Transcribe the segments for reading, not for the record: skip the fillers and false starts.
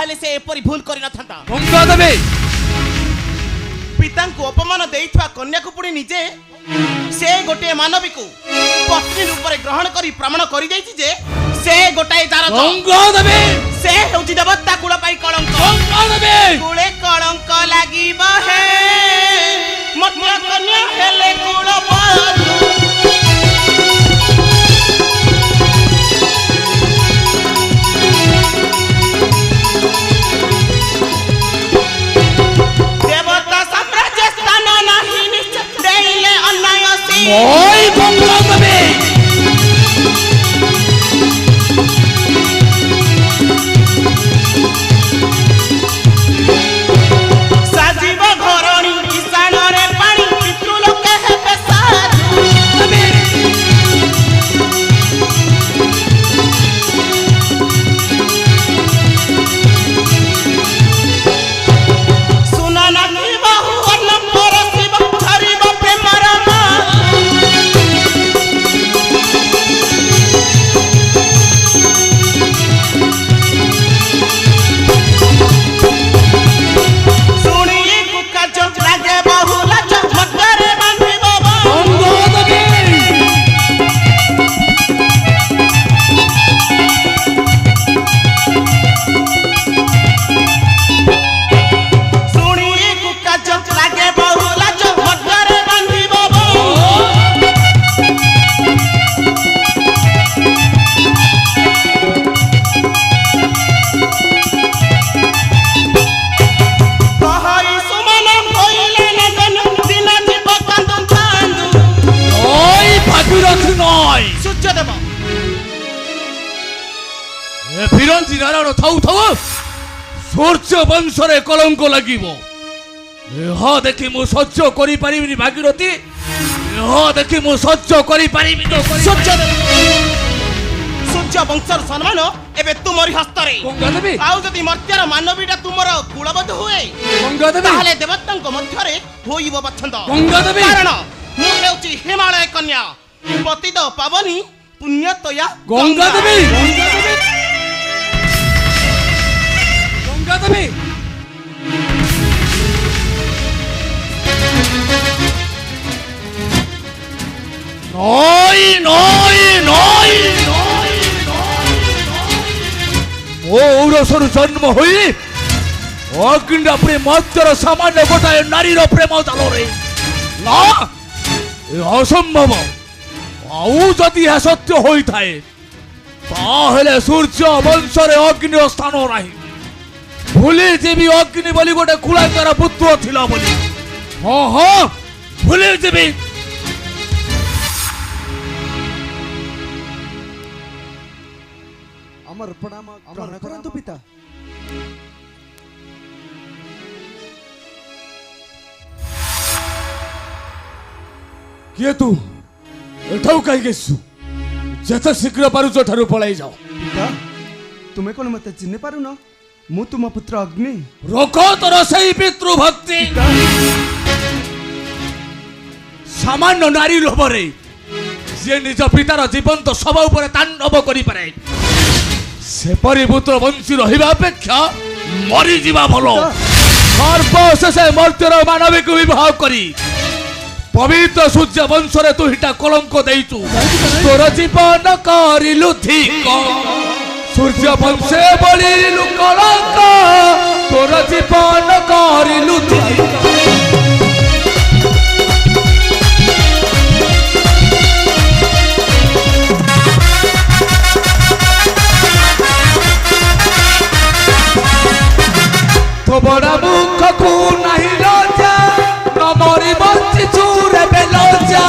ताहले से एपरि भूल करि नथांता। गंगा देवी पिता को अपमान देइथवा कन्या को पुणी निजे से गोटे मानवी को पत्नी रूप में ग्रहण करी प्रमाण करि दैछि जे से गोटाए तार गंगा देवी से हेउछि देवता कुल पाई कलंक। गंगा देवी कुले कलंक लागिब हे मत कन्या हेले कुल पारू। ओए गंगा देवी साजीव घरणी किसान रे पानी पितृ लोके हेबे साधु। सुनना की बहु अन्न परसिब धरिब प्रेमर फिरंती नारायण थाउ थाउ सूर्य वंशरे कलंक लागिब। एह देखि मु सह्य करि परिबिनी भागीरथी, एह देखि मु सह्य करि परिबिनी। सूर्य वंशर सम्मान एबे तुमरी हस्तरे। गंगा देवी आउ जदि मर्त्यार मानवीटा तुमर कुलबद्ध हुए गंगा देवी ताहले देवतांक मध्यरे होइब बछंद। गंगा देवी कारण मु हेउची हिमालय कन्या पतित पावनी पुण्यतया गंगा देवी गंगा देवी नई नई नई मौरसर जन्म हुई अग्नि प्रेम मर्त्यर सामान्य गोटाए नारीर प्रेम जालरे ना असंभव। आउ जदि यह सत्य होई थाए ताहले सूर्य वंशरे अग्नि स्थान नाही। भूली जीवी अग्नि बोली गोटे कुलांगर पुत्र थिला बोली। हाँ हाँ भूली जीवी अमर प्रणाम ग्रहण करंतु पिता। किए तू एठाऊ कहीं गेसु जत शीघ्र पारुच ठारू पलाई जाओ। पिता तुम्हें कौन मत चिन्ह पारु न मु तुम पुत्र अग्नि। रोको तोर सही पितृ भक्ति सामान्य नारी लोभरे जे निज पितार जीवन तो सब ऊपर तांडव करि पारे सेपरी पुत्र वंशी रहिबा अपेक्षा मरी जीवा भलो। सर्वशेष मर्त्यर मानविक विवाह करी पवित्र सूर्य वंशरे तू हिटा कलंक देइचु। तोर जीवन करिलु ठीक सूर्य वंशे बोलिलु कलंक तोर जीवन करिलु ठीक। तो बड़ा मुख को नहीं लजा न मरी बंची चूरे बेलजा।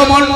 ମନ